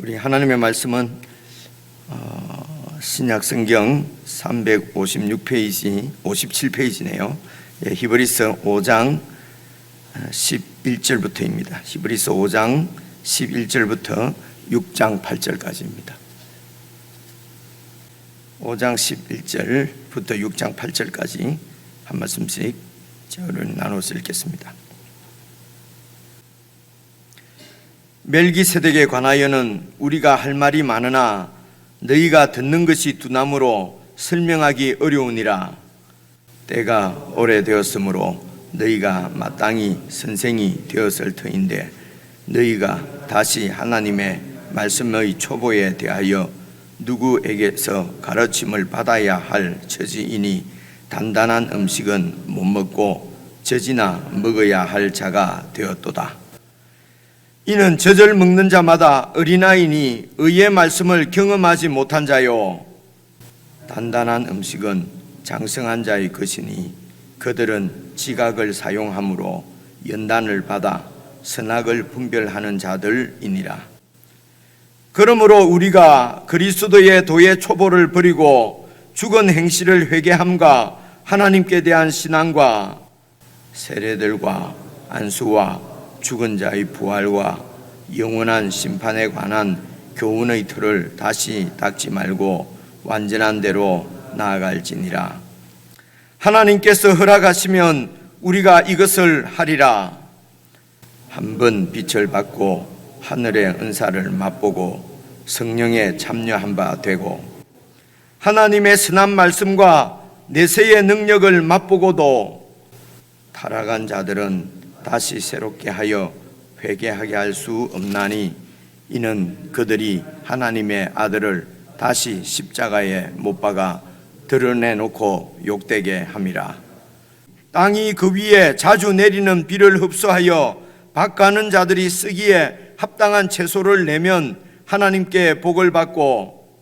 우리 하나님의 말씀은 신약 성경 356페이지, 57페이지네요. 히브리서 5장 11절부터입니다. 히브리서 5장 11절부터 6장 8절까지입니다. 5장 11절부터 6장 8절까지 한 말씀씩 저를 나눠서 읽겠습니다. 멜기세덱에 관하여는 우리가 할 말이 많으나 너희가 듣는 것이 두나무로 설명하기 어려우니라. 때가 오래되었으므로 너희가 마땅히 선생이 되었을 터인데 너희가 다시 하나님의 말씀의 초보에 대하여 누구에게서 가르침을 받아야 할 처지이니 단단한 음식은 못 먹고 젖이나 먹어야 할 자가 되었도다. 이는 젖을 먹는 자마다 어린아이니 의의 말씀을 경험하지 못한 자요, 단단한 음식은 장성한 자의 것이니 그들은 지각을 사용함으로 연단을 받아 선악을 분별하는 자들이니라. 그러므로 우리가 그리스도의 도의 초보를 버리고 죽은 행실을 회개함과 하나님께 대한 신앙과 세례들과 안수와 죽은 자의 부활과 영원한 심판에 관한 교훈의 틀을 다시 닦지 말고 완전한 대로 나아갈지니라. 하나님께서 허락하시면 우리가 이것을 하리라. 한번 빛을 받고 하늘의 은사를 맛보고 성령에 참여한 바 되고 하나님의 선한 말씀과 내세의 능력을 맛보고도 타락한 자들은 다시 새롭게 하여 회개하게 할 수 없나니 이는 그들이 하나님의 아들을 다시 십자가에 못 박아 드러내놓고 욕되게 함이라. 땅이 그 위에 자주 내리는 비를 흡수하여 밭 가는 자들이 쓰기에 합당한 채소를 내면 하나님께 복을 받고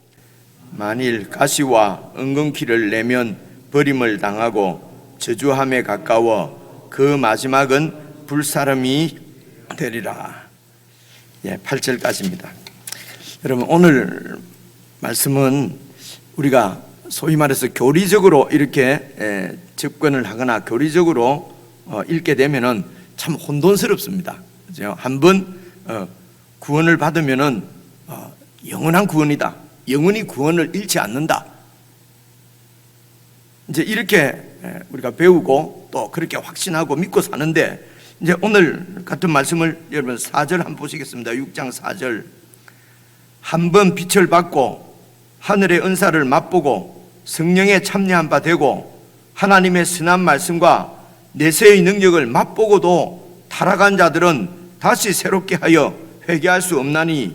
만일 가시와 엉겅퀴를 내면 버림을 당하고 저주함에 가까워 그 마지막은 불사름이 되리라. 8절까지입니다. 여러분, 오늘 말씀은 우리가 소위 말해서 교리적으로 이렇게 접근을 하거나 교리적으로 읽게 되면은 참 혼돈스럽습니다. 그죠? 한번 구원을 받으면은 영원한 구원이다. 영원히 구원을 잃지 않는다. 이제 이렇게 우리가 배우고 또 그렇게 확신하고 믿고 사는데, 이제 오늘 같은 말씀을 여러분 4절 한번 보시겠습니다. 6장 4절. 한번 빛을 받고 하늘의 은사를 맛보고 성령에 참여한 바 되고 하나님의 선한 말씀과 내세의 능력을 맛보고도 타락한 자들은 다시 새롭게 하여 회개할 수 없나니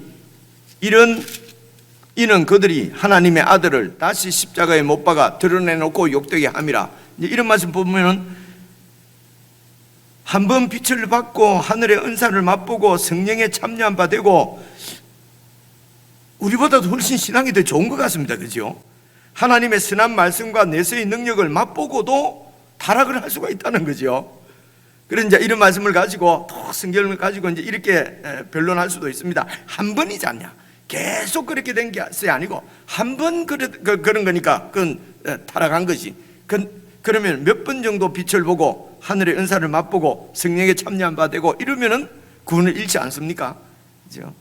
이는 그들이 하나님의 아들을 다시 십자가에 못 박아 드러내놓고 욕되게 함이라. 이런 말씀 보면은 한번 빛을 받고 하늘의 은사를 맛보고 성령에 참여한 바 되고, 우리보다도 훨씬 신앙이 더 좋은 것 같습니다. 그죠? 하나님의 선한 말씀과 내세의 능력을 맛보고도 타락을 할 수가 있다는 거죠. 그래서 이제 이런 말씀을 가지고 또 성경을 가지고 이제 이렇게 변론할 수도 있습니다. 한 번이지 않냐? 계속 그렇게 된 게 아니고 한 번 그런 거니까 그건 타락한 것이. 그러면 몇 번 정도 빛을 보고 하늘의 은사를 맛보고 성령에 참여한 바 되고 이러면은 구원을 잃지 않습니까? 그죠?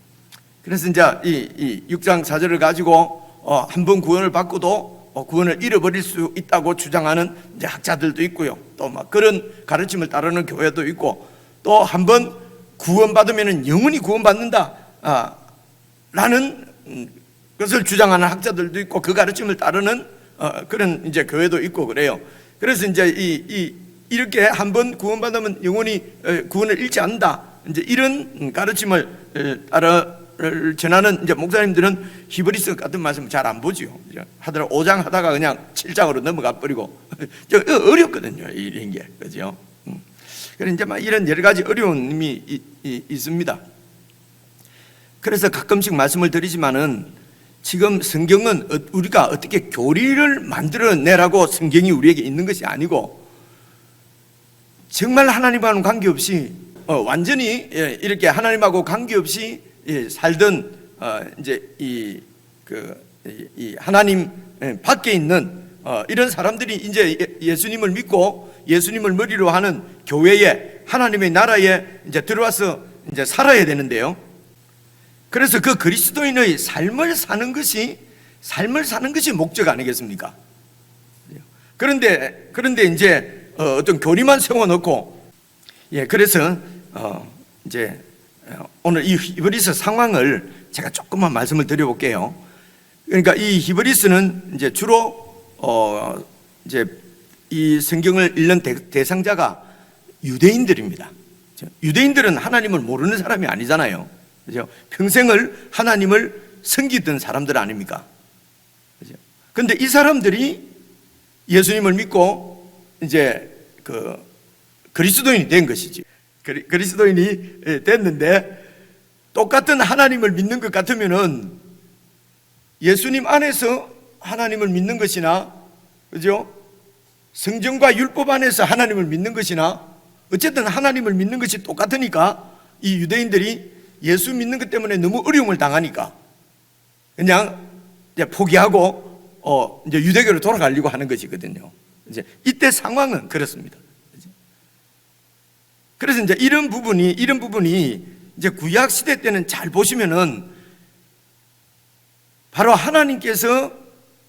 그래서 이제 이 6장 4절을 가지고 한 번 구원을 받고도 구원을 잃어버릴 수 있다고 주장하는 이제 학자들도 있고요. 또 막 그런 가르침을 따르는 교회도 있고, 또 한 번 구원받으면은 영원히 구원받는다 라는 것을 주장하는 학자들도 있고, 그 가르침을 따르는 그런 이제 교회도 있고 그래요. 그래서 이제 이렇게 한 번 구원받으면 영원히 구원을 잃지 않는다, 이제 이런 가르침을 전하는 이제 목사님들은 히브리서 같은 말씀 잘 안 보지요. 하더라도 5장 하다가 그냥 7장으로 넘어가 버리고 어렵거든요, 이런 게. 그죠? 그래서 이제 막 이런 여러 가지 어려움이 있습니다. 그래서 가끔씩 말씀을 드리지만은 지금 성경은 우리가 어떻게 교리를 만들어내라고 성경이 우리에게 있는 것이 아니고, 정말 하나님과는 관계없이 완전히 이렇게 하나님하고 관계없이 살던 이제 이 하나님 밖에 있는 이런 사람들이 이제 예수님을 믿고 예수님을 머리로 하는 교회에, 하나님의 나라에 이제 들어와서 이제 살아야 되는데요. 그래서 그 그리스도인의 삶을 사는 것이 목적 아니겠습니까? 그런데 이제 어떤 교리만 세워놓고, 그래서 이제 오늘 이 히브리서 상황을 제가 조금만 말씀을 드려볼게요. 그러니까 이 히브리서는 이제 주로 이제 이 성경을 읽는 대상자가 유대인들입니다. 유대인들은 하나님을 모르는 사람이 아니잖아요. 그죠? 평생을 하나님을 섬기던 사람들 아닙니까? 그죠? 근데 이 사람들이 예수님을 믿고 이제 그리스도인이 된 것이지. 그리스도인이 됐는데, 똑같은 하나님을 믿는 것 같으면은 예수님 안에서 하나님을 믿는 것이나, 그죠? 성경과 율법 안에서 하나님을 믿는 것이나, 어쨌든 하나님을 믿는 것이 똑같으니까 이 유대인들이 예수 믿는 것 때문에 너무 어려움을 당하니까 그냥 이제 포기하고 이제 유대교로 돌아가려고 하는 것이거든요. 이제 이때 상황은 그렇습니다. 그래서 이제 이런 부분이 이제 구약 시대 때는 잘 보시면은 바로 하나님께서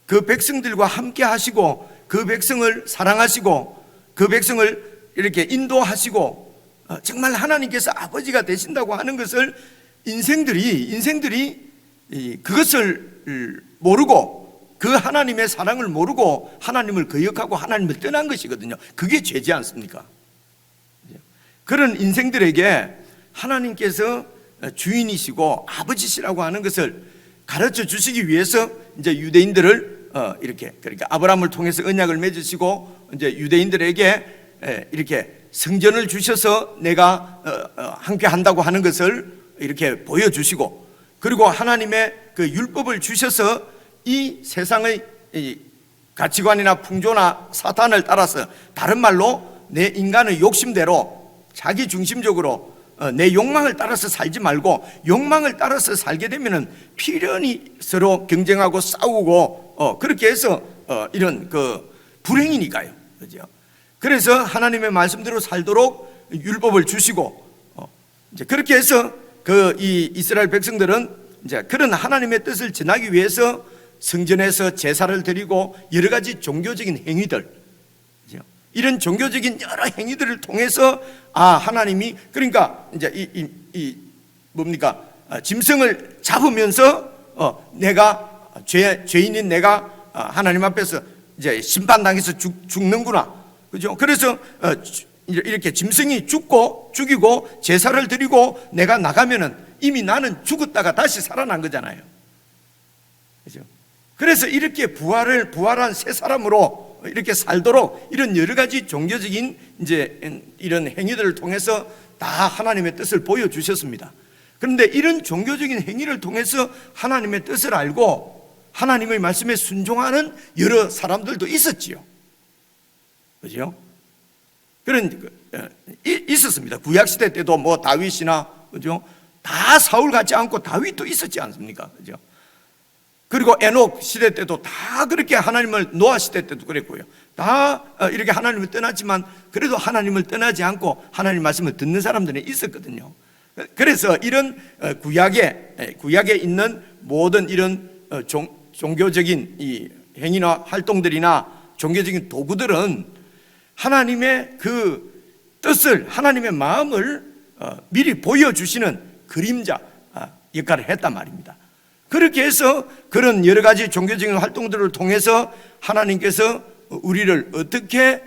그 백성들과 함께 하시고 그 백성을 사랑하시고 그 백성을 이렇게 인도하시고 정말 하나님께서 아버지가 되신다고 하는 것을 인생들이 그것을 모르고, 그 하나님의 사랑을 모르고 하나님을 거역하고 하나님을 떠난 것이거든요. 그게 죄지 않습니까? 그런 인생들에게 하나님께서 주인이시고 아버지시라고 하는 것을 가르쳐 주시기 위해서 이제 유대인들을 이렇게, 그러니까 아브라함을 통해서 언약을 맺으시고 이제 유대인들에게 이렇게 성전을 주셔서 내가 함께 한다고 하는 것을 이렇게 보여주시고, 그리고 하나님의 그 율법을 주셔서 이 세상의 가치관이나 풍조나 사탄을 따라서, 다른 말로 내 인간의 욕심대로 자기 중심적으로 내 욕망을 따라서 살지 말고, 욕망을 따라서 살게 되면은 필연히 서로 경쟁하고 싸우고 그렇게 해서 이런 불행이니까요. 그죠? 그래서 하나님의 말씀대로 살도록 율법을 주시고, 이제 그렇게 해서 이 이스라엘 백성들은 이제 그런 하나님의 뜻을 전하기 위해서 성전에서 제사를 드리고 여러 가지 종교적인 행위들, 이런 종교적인 여러 행위들을 통해서 하나님이, 그러니까 이제 뭡니까? 짐승을 잡으면서 내가 죄인인 내가 하나님 앞에서 이제 심판당해서 죽는구나. 그죠? 그래서 이렇게 짐승이 죽이고 제사를 드리고 내가 나가면은 이미 나는 죽었다가 다시 살아난 거잖아요. 그죠? 그래서 이렇게 부활한 새 사람으로 이렇게 살도록 이런 여러 가지 종교적인 이제 이런 행위들을 통해서 다 하나님의 뜻을 보여주셨습니다. 그런데 이런 종교적인 행위를 통해서 하나님의 뜻을 알고 하나님의 말씀에 순종하는 여러 사람들도 있었지요. 그죠? 그런 있었습니다. 구약 시대 때도 뭐 다윗이나, 그죠? 다 사울 같지 않고 다윗도 있었지 않습니까? 그죠? 그리고 에녹 시대 때도 다 그렇게 하나님을, 노아 시대 때도 그랬고요. 다 이렇게 하나님을 떠났지만 그래도 하나님을 떠나지 않고 하나님 말씀을 듣는 사람들이 있었거든요. 그래서 이런 구약에 있는 모든 이런 종교적인 이 행위나 활동들이나 종교적인 도구들은 하나님의 그 뜻을, 하나님의 마음을 미리 보여주시는 그림자 역할을 했단 말입니다. 그렇게 해서 그런 여러 가지 종교적인 활동들을 통해서 하나님께서 우리를 어떻게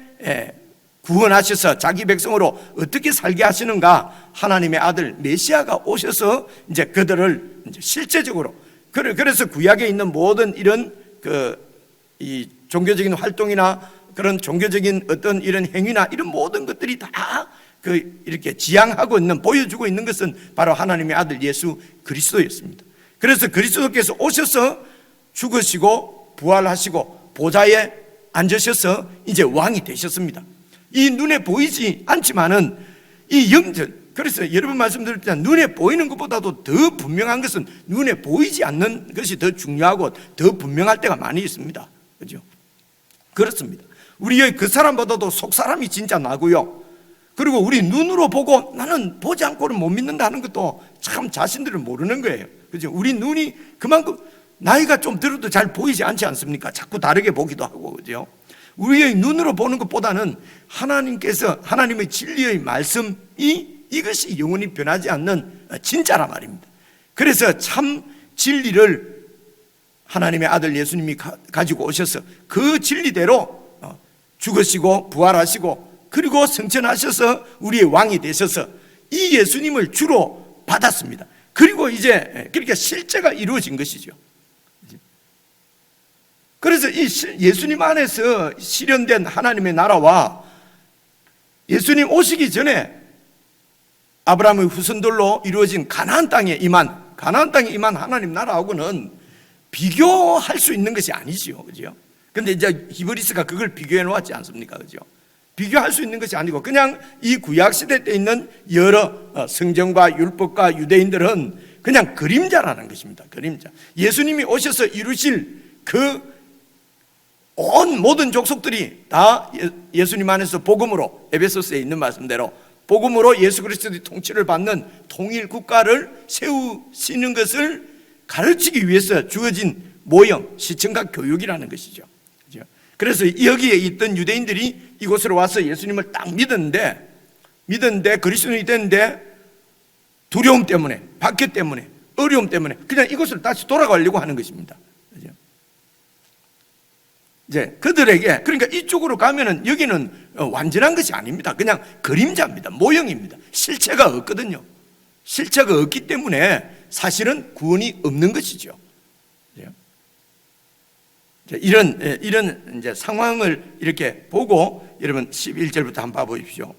구원하셔서 자기 백성으로 어떻게 살게 하시는가, 하나님의 아들 메시아가 오셔서 이제 그들을 이제 실제적으로, 그래서 구약에 있는 모든 이런 이 종교적인 활동이나 그런 종교적인 어떤 이런 행위나 이런 모든 것들이 다 이렇게 지향하고 있는, 보여주고 있는 것은 바로 하나님의 아들 예수 그리스도였습니다. 그래서 그리스도께서 오셔서 죽으시고 부활하시고 보좌에 앉으셔서 이제 왕이 되셨습니다. 이 눈에 보이지 않지만은 이 그래서 여러 번 말씀드렸지만 눈에 보이는 것보다도 더 분명한 것은 눈에 보이지 않는 것이 더 중요하고 더 분명할 때가 많이 있습니다. 그죠? 그렇습니다. 우리의 그 사람보다도 속 사람이 진짜 나고요. 그리고 우리 눈으로 보고 나는 보지 않고는 못 믿는다는 것도 참 자신들을 모르는 거예요. 그죠? 우리 눈이 그만큼 나이가 좀 들어도 잘 보이지 않지 않습니까? 자꾸 다르게 보기도 하고, 그죠? 우리의 눈으로 보는 것보다는 하나님께서 하나님의 진리의 말씀이 이것이 영원히 변하지 않는 진짜라 말입니다. 그래서 참 진리를 하나님의 아들 예수님이 가지고 오셔서 그 진리대로 죽으시고 부활하시고 그리고 승천하셔서 우리의 왕이 되셔서 이 예수님을 주로 받았습니다. 그리고 이제 그러니까 실제가 이루어진 것이죠. 그래서 이 예수님 안에서 실현된 하나님의 나라와 예수님 오시기 전에 아브라함의 후손들로 이루어진 가나안 땅에 임한 하나님 나라하고는 비교할 수 있는 것이 아니지요. 그죠? 근데 이제 히브리스가 그걸 비교해 놓았지 않습니까? 그죠? 비교할 수 있는 것이 아니고 그냥 이 구약 시대 때 있는 여러 성경과 율법과 유대인들은 그냥 그림자라는 것입니다. 그림자. 예수님이 오셔서 이루실 그 온 모든 족속들이 다 예수님 안에서 복음으로 에베소서에 있는 말씀대로 복음으로 예수 그리스도의 통치를 받는 통일 국가를 세우시는 것을 가르치기 위해서 주어진 모형, 시청각 교육이라는 것이죠. 그래서 여기에 있던 유대인들이 이곳으로 와서 예수님을 딱 믿었는데 그리스도인이 됐는데 두려움 때문에, 박해 때문에, 어려움 때문에 그냥 이곳을 다시 돌아가려고 하는 것입니다. 이제 그들에게 그러니까 이쪽으로 가면은 여기는 완전한 것이 아닙니다. 그냥 그림자입니다. 모형입니다. 실체가 없거든요. 실체가 없기 때문에 사실은 구원이 없는 것이죠. 이런 이제 상황을 이렇게 보고 여러분 11절부터 한번 봐보십시오.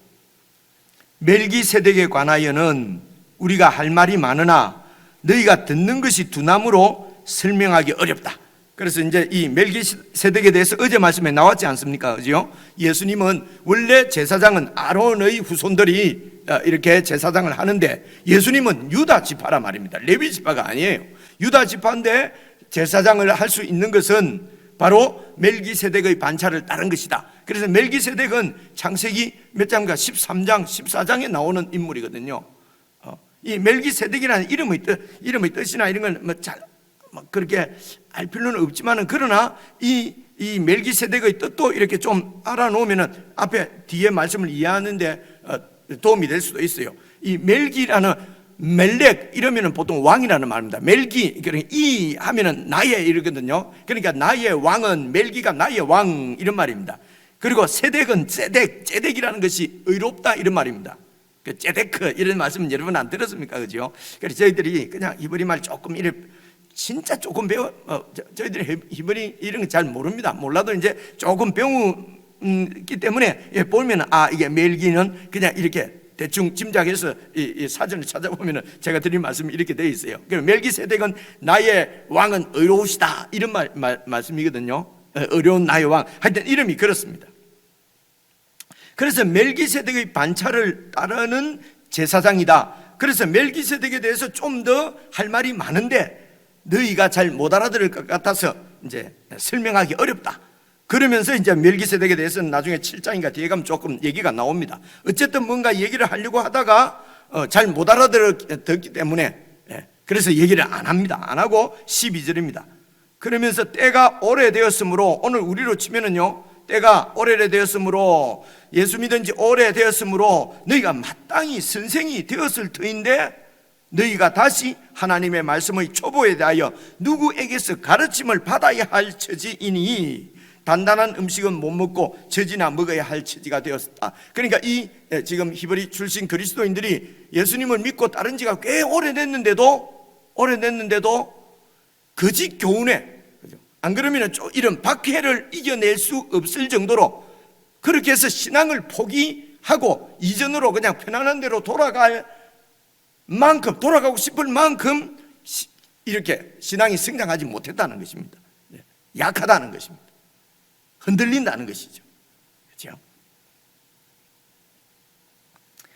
멜기세덱에 관하여는 우리가 할 말이 많으나 너희가 듣는 것이 두나무로 설명하기 어렵다. 그래서 이제 이 멜기세덱에 대해서 어제 말씀에 나왔지 않습니까? 그죠? 예수님은 원래 제사장은 아론의 후손들이 이렇게 제사장을 하는데 예수님은 유다 지파란 말입니다. 레위 지파가 아니에요. 유다 지파인데 제사장을 할 수 있는 것은 바로 멜기세덱의 반차를 따른 것이다. 그래서 멜기세덱은 창세기 몇 장인가 13장, 14장에 나오는 인물이거든요. 이 멜기세덱이라는 이름의 뜻이나 이런 걸 그렇게 알 필요는 없지만은 그러나 이 멜기세덱의 뜻도 이렇게 좀 알아놓으면은 앞에 뒤에 말씀을 이해하는데 도움이 될 수도 있어요. 이 멜기라는 멜렉 이러면은 보통 왕이라는 말입니다. 멜기 그러니까 이 하면은 나의 이러거든요. 그러니까 나의 왕은 멜기가 나의 왕 이런 말입니다. 그리고 세덱은 제덱이라는 것이 의롭다 이런 말입니다. 그 제데크 이런 말씀은 여러분 안 들었습니까? 그죠? 그래서 저희들이 그냥 히브리 말 조금 이래 진짜 조금 저희들이 히브리 이런 거 잘 모릅니다. 몰라도 이제 조금 배우기 때문에 보면 이게 멜기는 그냥 이렇게 대충 짐작해서 이 사전을 찾아보면 제가 드린 말씀이 이렇게 되어 있어요. 그럼 멜기세덱은 나의 왕은 의로우시다 이런 말씀이거든요. 어려운 나의 왕 하여튼 이름이 그렇습니다. 그래서 멜기세덱의 반차를 따르는 제사장이다. 그래서 멜기세덱에 대해서 좀 더 할 말이 많은데 너희가 잘 못 알아들을 것 같아서 이제 설명하기 어렵다. 그러면서 이제 멜기세덱에 대해서는 나중에 7장인가 뒤에 가면 조금 얘기가 나옵니다. 어쨌든 뭔가 얘기를 하려고 하다가 잘 못 알아들었기 때문에 그래서 얘기를 안 합니다. 안 하고 12절입니다. 그러면서 때가 오래되었으므로 오늘 우리로 치면은요 때가 오래되었으므로 예수 믿은 지 오래되었으므로 너희가 마땅히 선생이 되었을 터인데 너희가 다시 하나님의 말씀의 초보에 대하여 누구에게서 가르침을 받아야 할 처지이니 단단한 음식은 못 먹고 젖이나 먹어야 할 처지가 되었다. 그러니까 이 지금 히브리 출신 그리스도인들이 예수님을 믿고 따른 지가 꽤 오래됐는데도 거짓 교훈에 안 그러면 이런 박해를 이겨낼 수 없을 정도로 그렇게 해서 신앙을 포기하고 이전으로 그냥 편안한 대로 돌아가고 싶을 만큼 이렇게 신앙이 성장하지 못했다는 것입니다. 약하다는 것입니다. 흔들린다는 것이죠. 그렇죠?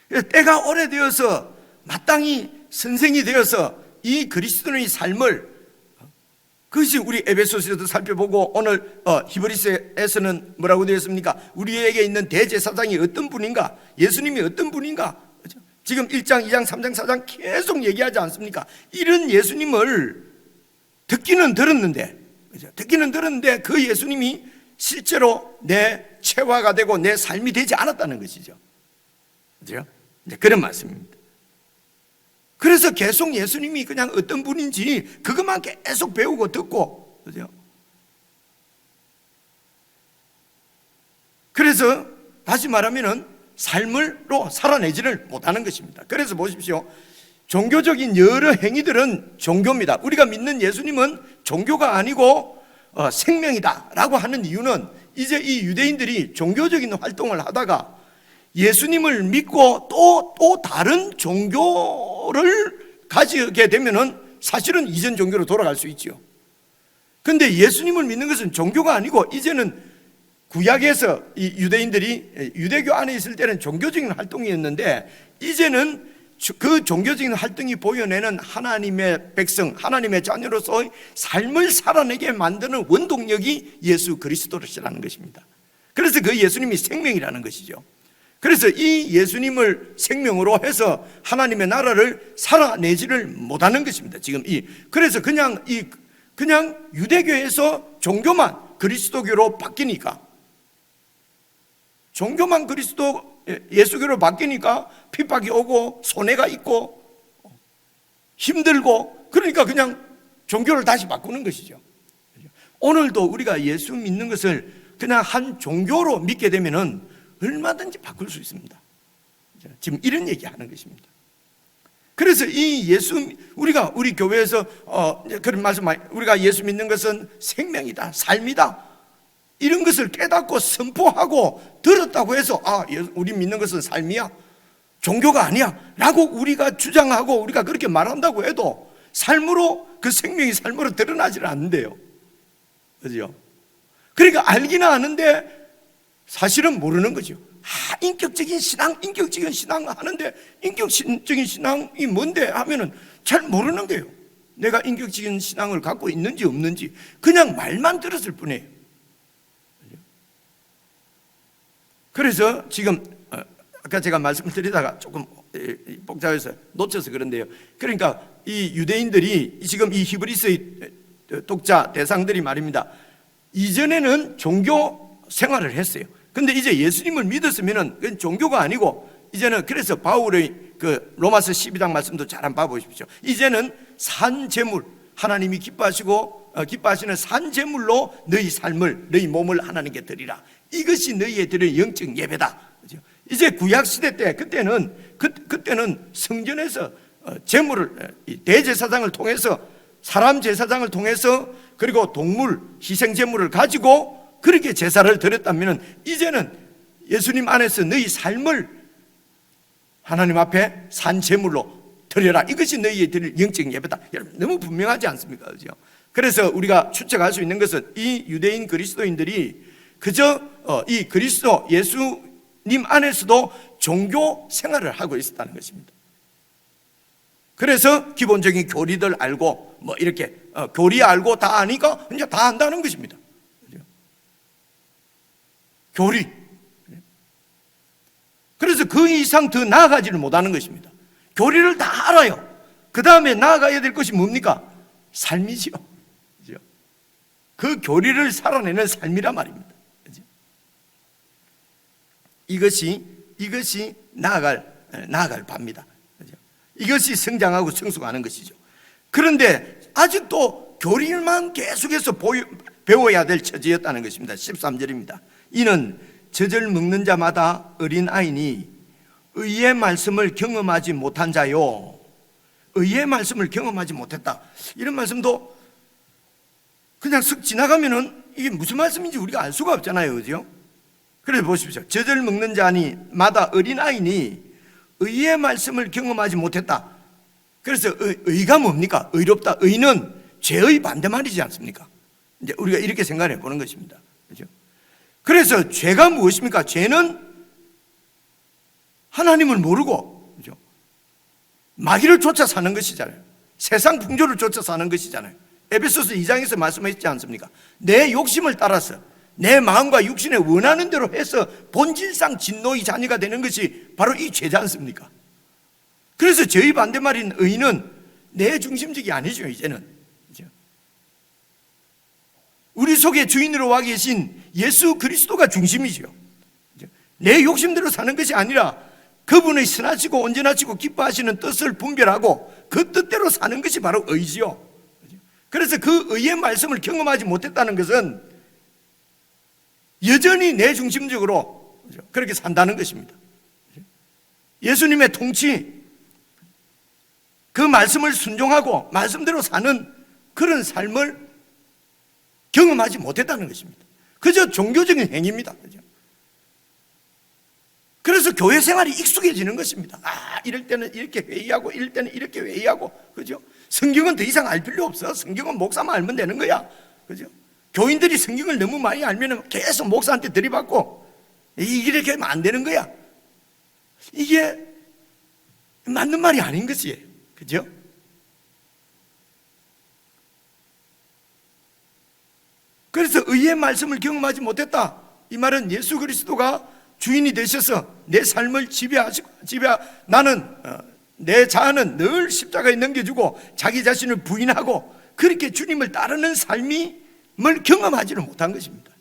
때가 오래되어서 마땅히 선생이 되어서 이 그리스도인의 삶을, 그것이 우리 에베소서에도 살펴보고 오늘 히브리서에서는 뭐라고 되어 있습니까? 우리에게 있는 대제사장이 어떤 분인가? 예수님이 어떤 분인가? 그렇죠? 지금 1장, 2장, 3장, 4장 계속 얘기하지 않습니까? 이런 예수님을 듣기는 들었는데, 그렇죠? 듣기는 들었는데 그 예수님이 실제로 내 체화가 되고 내 삶이 되지 않았다는 것이죠. 그렇죠? 이제 그런 말씀입니다. 그래서 계속 예수님이 그냥 어떤 분인지 그것만 계속 배우고 듣고, 그죠? 그래서 다시 말하면은 삶으로 살아내지를 못하는 것입니다. 그래서 보십시오. 종교적인 여러 행위들은 종교입니다. 우리가 믿는 예수님은 종교가 아니고 생명이다라고 하는 이유는 이제 이 유대인들이 종교적인 활동을 하다가 예수님을 믿고 또 다른 종교를 가지게 되면은 사실은 이전 종교로 돌아갈 수 있죠. 근데 예수님을 믿는 것은 종교가 아니고 이제는 구약에서 이 유대인들이 유대교 안에 있을 때는 종교적인 활동이었는데 이제는 그 종교적인 활동이 보여내는 하나님의 백성, 하나님의 자녀로서의 삶을 살아내게 만드는 원동력이 예수 그리스도라는 것입니다. 그래서 그 예수님이 생명이라는 것이죠. 그래서 이 예수님을 생명으로 해서 하나님의 나라를 살아내지를 못하는 것입니다. 그래서 그냥 유대교에서 종교만 그리스도교로 바뀌니까, 종교만 예수교로 바뀌니까 핍박이 오고 손해가 있고 힘들고, 그러니까 그냥 종교를 다시 바꾸는 것이죠. 오늘도 우리가 예수 믿는 것을 그냥 한 종교로 믿게 되면은 얼마든지 바꿀 수 있습니다. 지금 이런 얘기하는 것입니다. 그래서 이 우리 교회에서 그런 말씀, 우리가 예수 믿는 것은 생명이다, 삶이다, 이런 것을 깨닫고 선포하고 들었다고 해서 우리 믿는 것은 삶이야, 종교가 아니야 라고 우리가 주장하고 우리가 그렇게 말한다고 해도 삶으로, 그 생명이 삶으로 드러나지는 않는데요. 그죠? 그러니까 알기는 아는데 사실은 모르는 거죠. 인격적인 신앙 하는데 인격적인 신앙이 뭔데 하면은 잘 모르는 거예요. 내가 인격적인 신앙을 갖고 있는지 없는지 그냥 말만 들었을 뿐이에요. 그래서 지금 아까 제가 말씀을 드리다가 조금 복잡해서 놓쳐서 그런데요. 그러니까 이 유대인들이 지금 이 히브리서의 독자 대상들이 말입니다. 이전에는 종교 생활을 했어요. 근데 이제 예수님을 믿었으면은 그건 종교가 아니고 이제는, 그래서 바울의 그 로마서 12장 말씀도 잘 한번 봐보십시오. 이제는 산제물, 하나님이 기뻐하시는 산제물로 너희 삶을, 너희 몸을 하나님께 드리라. 이것이 너희의 드릴 영적 예배다. 그죠? 이제 구약 시대 때 그때는 성전에서 제물을, 대제사장을 통해서, 사람 제사장을 통해서, 그리고 동물 희생 제물을 가지고 그렇게 제사를 드렸다면 이제는 예수님 안에서 너희 삶을 하나님 앞에 산제물로 드려라. 이것이 너희의 드릴 영적 예배다. 여러분, 너무 분명하지 않습니까? 그죠? 그래서 우리가 추측할 수 있는 것은 이 유대인 그리스도인들이 그저 이 그리스도 예수님 안에서도 종교 생활을 하고 있었다는 것입니다. 그래서 기본적인 교리들 알고 이렇게 교리 알고 다 아니까 이제 다 안다는 것입니다. 교리. 그래서 그 이상 더 나아가지를 못하는 것입니다. 교리를 다 알아요. 그 다음에 나아가야 될 것이 뭡니까? 삶이지요. 그죠? 그 교리를 살아내는 삶이란 말입니다. 그죠? 이것이 나아갈 바입니다. 그죠? 이것이 성장하고 성숙하는 것이죠. 그런데 아직도 교리만 계속해서 배워야 될 처지였다는 것입니다. 13절입니다. 이는 젖을 먹는 자마다 어린아이니 의의 말씀을 경험하지 못한 자요. 의의 말씀을 경험하지 못했다. 이런 말씀도 그냥 쓱 지나가면은 이게 무슨 말씀인지 우리가 알 수가 없잖아요. 그죠? 그래서 보십시오. 젖을 먹는 자마다 어린아이니 의의 말씀을 경험하지 못했다. 그래서 의가 뭡니까? 의롭다. 의는 죄의 반대말이지 않습니까? 이제 우리가 이렇게 생각해 보는 것입니다. 그죠? 그래서 죄가 무엇입니까? 죄는 하나님을 모르고, 그죠? 마귀를 쫓아 사는 것이잖아요. 세상 풍조를 쫓아 사는 것이잖아요. 에베소서 2장에서 말씀하셨지 않습니까? 내 욕심을 따라서 내 마음과 육신에 원하는 대로 해서 본질상 진노의 자녀가 되는 것이 바로 이 죄지 않습니까? 그래서 저희 반대말인 의인은 내 중심적이 아니죠, 이제는. 그죠? 우리 속에 주인으로 와 계신 예수 그리스도가 중심이죠. 그죠? 내 욕심대로 사는 것이 아니라 그분의 선하시고 온전하시고 기뻐하시는 뜻을 분별하고 그 뜻대로 사는 것이 바로 의지요. 그래서 그 의의 말씀을 경험하지 못했다는 것은 여전히 내 중심적으로 그렇게 산다는 것입니다. 예수님의 통치, 그 말씀을 순종하고 말씀대로 사는 그런 삶을 경험하지 못했다는 것입니다. 그저 종교적인 행위입니다. 그래서 교회 생활이 익숙해지는 것입니다. 이럴 때는 이렇게 회의하고 이럴 때는 이렇게 회의하고, 그죠? 성경은 더 이상 알 필요 없어. 성경은 목사만 알면 되는 거야, 그죠? 교인들이 성경을 너무 많이 알면 계속 목사한테 들이받고 이렇게 하면 안 되는 거야. 이게 맞는 말이 아닌 것이에요, 그죠? 그래서 의의 말씀을 경험하지 못했다, 이 말은 예수 그리스도가 주인이 되셔서 내 삶을 지배하시고, 나는 내 자아는 늘 십자가에 넘겨주고 자기 자신을 부인하고 그렇게 주님을 따르는 삶을 경험하지를 못한 것입니다.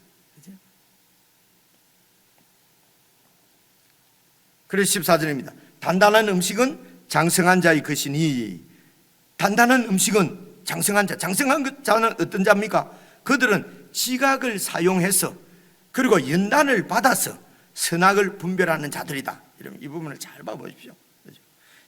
그래서 14절입니다. 단단한 음식은 장성한 자의 것이니, 단단한 음식은 장성한 자는 어떤 자입니까? 그들은 지각을 사용해서 그리고 연단을 받아서 선악을 분별하는 자들이다. 이 부분을 잘 봐보십시오.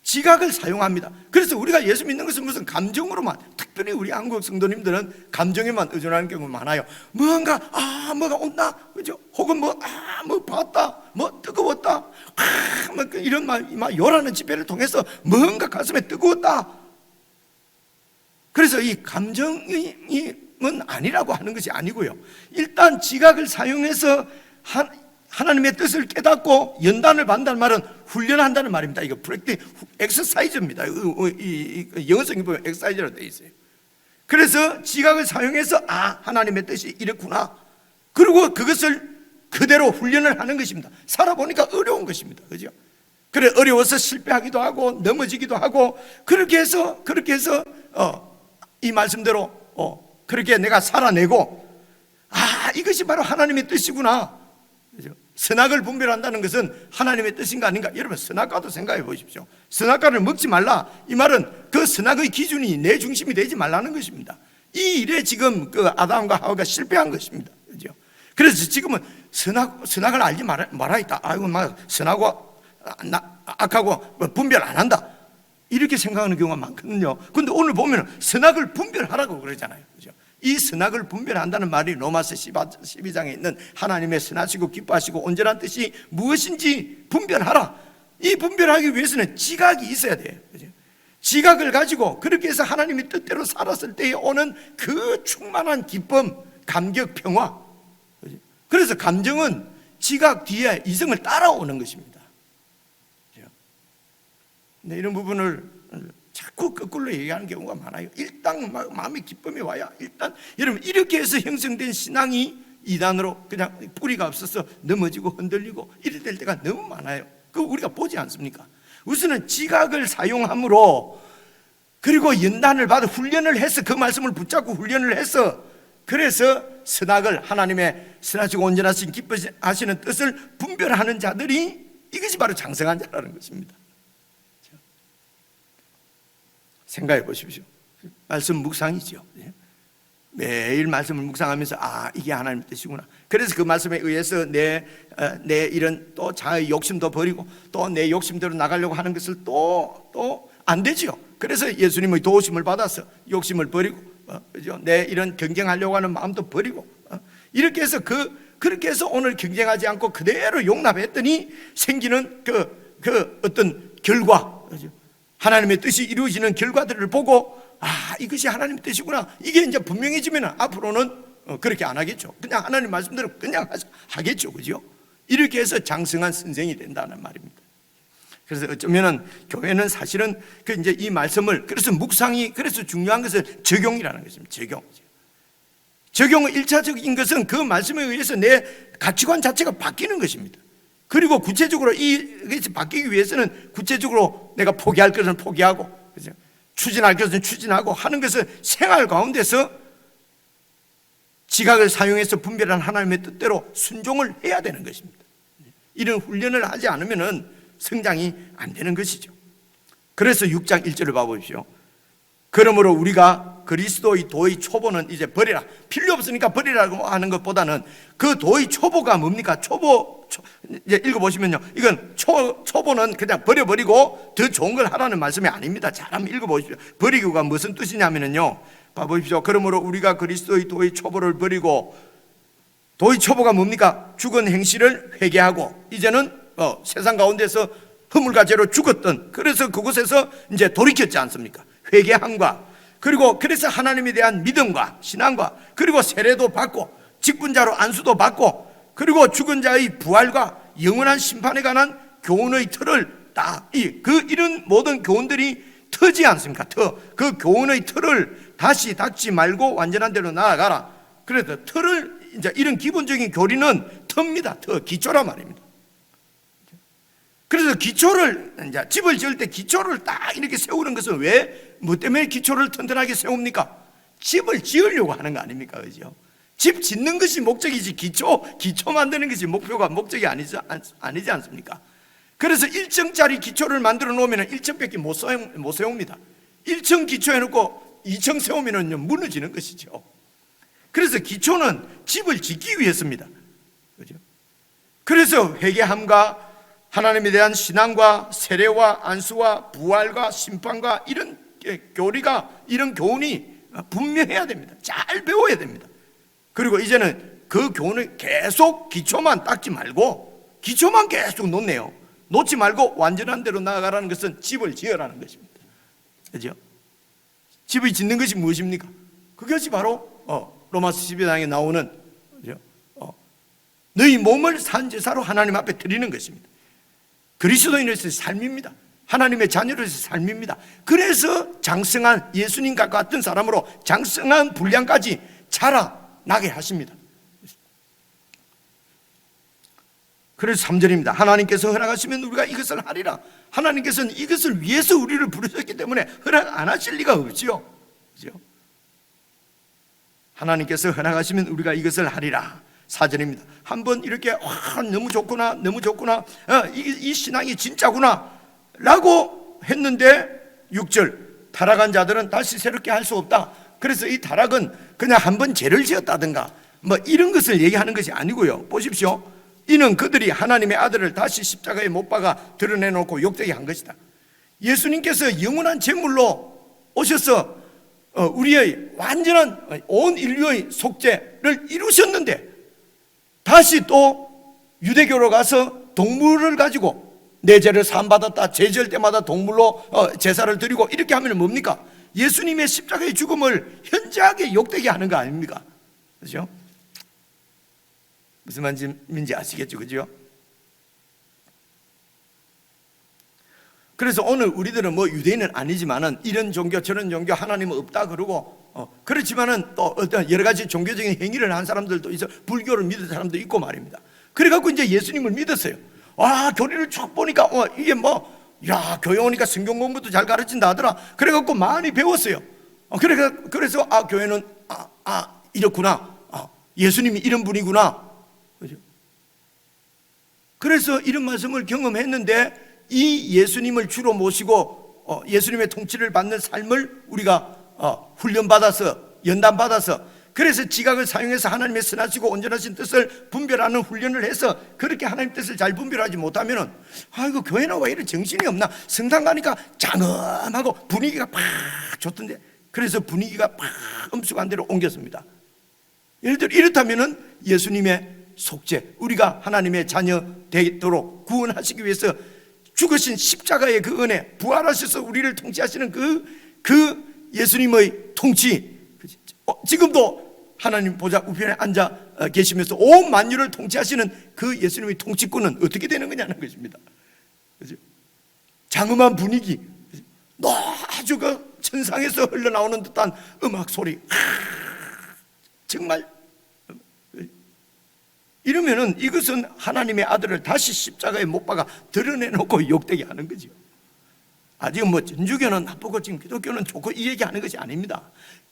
지각을 사용합니다. 그래서 우리가 예수 믿는 것은 무슨 감정으로만, 특별히 우리 한국 성도님들은 감정에만 의존하는 경우가 많아요. 뭐가 온다, 그죠? 혹은 뭐 봤다, 뭐 뜨거웠다, 뭐 이런 막 요라는 집회를 통해서 뭔가 가슴에 뜨거웠다. 그래서 이 감정은 아니라고 하는 것이 아니고요. 일단 지각을 사용해서 하나님의 뜻을 깨닫고 연단을 받는다는 말은 훈련한다는 말입니다. 이거 엑서사이즈입니다. 영어성에 보면 엑서사이즈라고 되어 있어요. 그래서 지각을 사용해서 하나님의 뜻이 이렇구나, 그리고 그것을 그대로 훈련을 하는 것입니다. 살아보니까 어려운 것입니다, 그죠? 그래, 어려워서 실패하기도 하고 넘어지기도 하고, 그렇게 해서 이 말씀대로 그렇게 내가 살아내고, 이것이 바로 하나님의 뜻이구나. 선악을 분별한다는 것은 하나님의 뜻인가 아닌가? 여러분, 선악과도 생각해 보십시오. 선악과를 먹지 말라, 이 말은 그 선악의 기준이 내 중심이 되지 말라는 것입니다. 이 일에 지금 그 아담과 하와가 실패한 것입니다, 그죠? 그래서 지금은 선악을 알지 말아 있다. 선하고 악하고 분별 안 한다, 이렇게 생각하는 경우가 많거든요. 그런데 오늘 보면 선악을 분별하라고 그러잖아요, 그죠? 이 선악을 분별한다는 말이 로마서 12장에 있는 하나님의 선하시고 기뻐하시고 온전한 뜻이 무엇인지 분별하라, 이 분별하기 위해서는 지각이 있어야 돼요, 그죠? 지각을 가지고 그렇게 해서 하나님의 뜻대로 살았을 때에 오는 그 충만한 기쁨, 감격, 평화. 그죠? 그래서 감정은 지각 뒤에 이성을 따라오는 것입니다. 그죠? 근데 이런 부분을 자꾸 거꾸로 얘기하는 경우가 많아요. 일단 마음의 기쁨이 와야, 일단 여러분, 이렇게 해서 형성된 신앙이 이단으로 그냥 뿌리가 없어서 넘어지고 흔들리고 이래 될 때가 너무 많아요. 그거 우리가 보지 않습니까? 우선은 지각을 사용함으로, 그리고 연단을 받아 훈련을 해서 그 말씀을 붙잡고 훈련을 해서, 그래서 선악을, 하나님의 선하시고 온전하신 기뻐하시는 뜻을 분별하는 자들이, 이것이 바로 장성한 자라는 것입니다. 생각해 보십시오. 말씀 묵상이죠. 매일 말씀을 묵상하면서 이게 하나님의 뜻이구나. 그래서 그 말씀에 의해서 내 이런 또 자의 욕심도 버리고 또 내 욕심대로 나가려고 하는 것을 또 안 되죠. 그래서 예수님의 도우심을 받아서 욕심을 버리고, 그죠? 내 이런 경쟁하려고 하는 마음도 버리고, 이렇게 해서 그렇게 해서 오늘 경쟁하지 않고 그대로 용납했더니 생기는 그 어떤 결과, 그죠? 하나님의 뜻이 이루어지는 결과들을 보고, 이것이 하나님의 뜻이구나, 이게 이제 분명해지면 앞으로는 그렇게 안 하겠죠. 그냥 하나님 말씀대로 그냥 하겠죠, 그죠? 이렇게 해서 장성한 선생이 된다는 말입니다. 그래서 어쩌면은 교회는 사실은 그 이제 이 말씀을, 그래서 묵상이 그래서 중요한 것은 적용이라는 것입니다. 적용의 1차적인 것은 그 말씀에 의해서 내 가치관 자체가 바뀌는 것입니다. 그리고 구체적으로 이것이 바뀌기 위해서는 구체적으로 내가 포기할 것은 포기하고, 그죠? 추진할 것은 추진하고 하는 것을 생활 가운데서 지각을 사용해서 분별한 하나님의 뜻대로 순종을 해야 되는 것입니다. 이런 훈련을 하지 않으면 성장이 안 되는 것이죠. 그래서 6장 1절을 봐보십시오. 그러므로 우리가 그리스도의 도의 초보는 이제 버리라. 필요 없으니까 버리라고 하는 것보다는 그 도의 초보가 뭡니까? 이제 읽어보시면요, 이건 초보는 그냥 버려버리고 더 좋은 걸 하라는 말씀이 아닙니다. 잘 한번 읽어보십시오. 버리고가 무슨 뜻이냐면요, 봐보십시오. 그러므로 우리가 그리스도의 도의 초보를 버리고, 도의 초보가 뭡니까? 죽은 행실을 회개하고, 이제는 세상 가운데서 허물과 죄로 죽었던, 그래서 그곳에서 이제 돌이켰지 않습니까? 회개함과, 그리고 그래서 하나님에 대한 믿음과 신앙과, 그리고 세례도 받고 직분자로 안수도 받고, 그리고 죽은 자의 부활과 영원한 심판에 관한 교훈의 틀을 이런 모든 교훈들이 터지 않습니까? 그 교훈의 틀을 다시 닦지 말고 완전한 대로 나아가라. 그래서 틀을, 이제 이런 기본적인 교리는 터입니다. 기초란 말입니다. 그래서 기초를, 이제 집을 지을 때 기초를 딱 이렇게 세우는 것은 뭐 때문에 기초를 튼튼하게 세웁니까? 집을 지으려고 하는 거 아닙니까? 그죠? 집 짓는 것이 목적이지, 기초 만드는 것이 목적이 아니지 않습니까? 그래서 1층짜리 기초를 만들어 놓으면 1층밖에 못 세웁니다. 1층 기초해 놓고 2층 세우면 무너지는 것이죠. 그래서 기초는 집을 짓기 위해서입니다. 그죠? 그래서 회개함과 하나님에 대한 신앙과 세례와 안수와 부활과 심판과 이런 교리가, 이런 교훈이 분명해야 됩니다. 잘 배워야 됩니다. 그리고 이제는 그 교훈을 계속 기초만 닦지 말고 기초만 계속 놓네요. 놓지 말고 완전한 대로 나아가라는 것은 집을 지으라는 것입니다. 그죠? 집을 짓는 것이 무엇입니까? 그것이 바로 로마서 12장에 나오는, 그죠? 너희 몸을 산제사로 하나님 앞에 드리는 것입니다. 그리스도인으로서의 삶입니다. 하나님의 자녀로서의 삶입니다. 그래서 장성한 예수님과 같은 사람으로 장성한 분량까지 자라나게 하십니다. 그래서 3절입니다. 하나님께서 허락하시면 우리가 이것을 하리라. 하나님께서는 이것을 위해서 우리를 부르셨기 때문에 허락 안 하실 리가 없지요. 그렇죠? 하나님께서 허락하시면 우리가 이것을 하리라. 4절입니다. 한번 이렇게 너무 좋구나, 이 신앙이 진짜구나 라고 했는데 6절, 타락한 자들은 다시 새롭게 할 수 없다. 그래서 이 타락은 그냥 한번 죄를 지었다든가 뭐 이런 것을 얘기하는 것이 아니고요. 보십시오. 이는 그들이 하나님의 아들을 다시 십자가에 못 박아 드러내놓고 욕되게 한 것이다. 예수님께서 영원한 제물로 오셔서 우리의 완전한 온 인류의 속죄를 이루셨는데, 다시 또 유대교로 가서 동물을 가지고 내 죄를 사함받았다, 제지을 때마다 동물로 제사를 드리고 이렇게 하면 뭡니까? 예수님의 십자가의 죽음을 현저하게 욕되게 하는 거 아닙니까? 그렇죠? 무슨 말인지 아시겠죠? 그죠? 그래서 오늘 우리들은 뭐 유대인은 아니지만은 이런 종교 저런 종교 하나님은 없다 그러고 그렇지만은 또 어떤 여러 가지 종교적인 행위를 한 사람들도 있어, 불교를 믿는 사람도 있고 말입니다. 그래갖고 이제 예수님을 믿었어요. 교리를 쭉 보니까 이게 교회 오니까 성경 공부도 잘 가르친다 하더라. 그래갖고 많이 배웠어요. 그래서 교회는 이렇구나, 예수님이 이런 분이구나. 그죠? 그래서 이런 말씀을 경험했는데, 이 예수님을 주로 모시고 예수님의 통치를 받는 삶을 우리가 훈련받아서, 연단받아서, 그래서 지각을 사용해서 하나님의 선하시고 온전하신 뜻을 분별하는 훈련을 해서 그렇게 하나님 뜻을 잘 분별하지 못하면은 이거 교회는 왜 이런 정신이 없나, 성당 가니까 장엄하고 분위기가 팍 좋던데, 그래서 분위기가 팍 엄숙한 데로 옮겼습니다. 예를 들어 이렇다면은 예수님의 속죄, 우리가 하나님의 자녀 되도록 구원하시기 위해서 죽으신 십자가의 그 은혜, 부활하셔서 우리를 통치하시는 그 예수님의 통치, 지금도 하나님 보좌 우편에 앉아 계시면서 온 만유를 통치하시는 그 예수님의 통치권은 어떻게 되는 거냐는 것입니다. 그죠? 장엄한 분위기, 아주 그 천상에서 흘러나오는 듯한 음악 소리, 정말 이러면은 이것은 하나님의 아들을 다시 십자가에 못 박아 드러내놓고 욕되게 하는 거죠. 아직 뭐 전주교는 나쁘고 지금 기독교는 좋고 이 얘기하는 것이 아닙니다.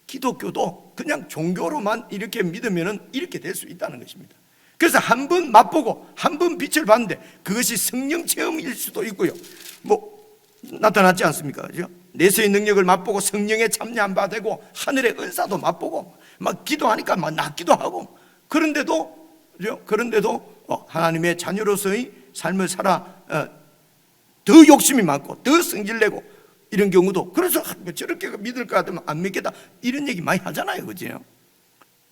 기독교도 그냥 종교로만 이렇게 믿으면은 이렇게 될 수 있다는 것입니다. 그래서 한 번 맛보고 한 번 빛을 봤는데 그것이 성령 체험일 수도 있고요. 뭐 나타났지 않습니까? 그죠? 내세의 능력을 맛보고 성령에 참여한 바 되고 하늘의 은사도 맛보고 막 기도하니까 막 낫기도 하고 그런데도 하나님의 자녀로서의 삶을 살아 더 욕심이 많고 더 성질내고 이런 경우도 그래서 저렇게 믿을 것 같으면 안 믿겠다 이런 얘기 많이 하잖아요. 그죠?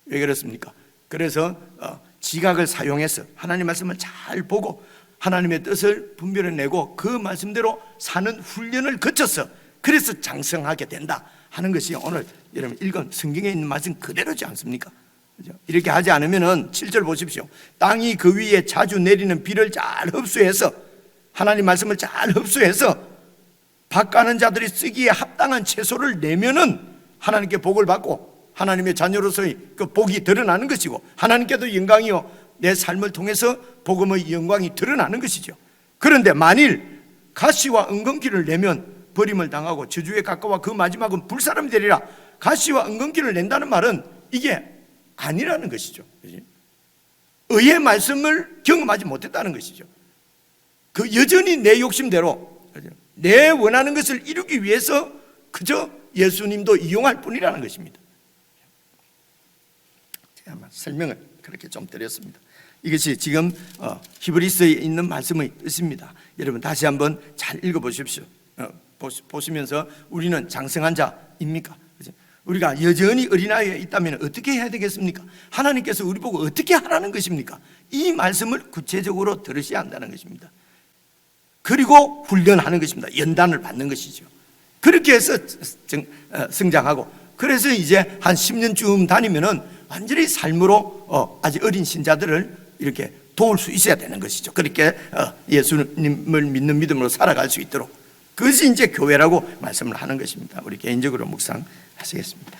왜 그렇습니까? 그래서 지각을 사용해서 하나님 말씀을 잘 보고 하나님의 뜻을 분별해내고 그 말씀대로 사는 훈련을 거쳐서 그래서 장성하게 된다 하는 것이 오늘 여러분 읽은 성경에 있는 말씀 그대로지 않습니까? 그죠? 이렇게 하지 않으면은 7절 보십시오. 땅이 그 위에 자주 내리는 비를 잘 흡수해서 하나님 말씀을 잘 흡수해서 밭가는 자들이 쓰기에 합당한 채소를 내면은 하나님께 복을 받고 하나님의 자녀로서의 그 복이 드러나는 것이고 하나님께도 영광이요 내 삶을 통해서 복음의 영광이 드러나는 것이죠. 그런데 만일 가시와 은근기를 내면 버림을 당하고 저주에 가까워 그 마지막은 불사람이 되리라. 가시와 은근기를 낸다는 말은 이게 아니라는 것이죠. 의의 말씀을 경험하지 못했다는 것이죠. 그 여전히 내 욕심대로 내 원하는 것을 이루기 위해서 그저 예수님도 이용할 뿐이라는 것입니다. 제가 설명을 그렇게 좀 드렸습니다. 이것이 지금 히브리서에 있는 말씀의 뜻입니다. 여러분 다시 한번 잘 읽어보십시오. 보시면서 우리는 장성한 자입니까? 우리가 여전히 어린아이에 있다면 어떻게 해야 되겠습니까? 하나님께서 우리 보고 어떻게 하라는 것입니까? 이 말씀을 구체적으로 들으셔야 한다는 것입니다. 그리고 훈련하는 것입니다. 연단을 받는 것이죠. 그렇게 해서 성장하고 그래서 이제 한 10년쯤 다니면은 완전히 삶으로 아직 어린 신자들을 이렇게 도울 수 있어야 되는 것이죠. 그렇게 예수님을 믿는 믿음으로 살아갈 수 있도록 그것이 이제 교회라고 말씀을 하는 것입니다. 우리 개인적으로 묵상하시겠습니다.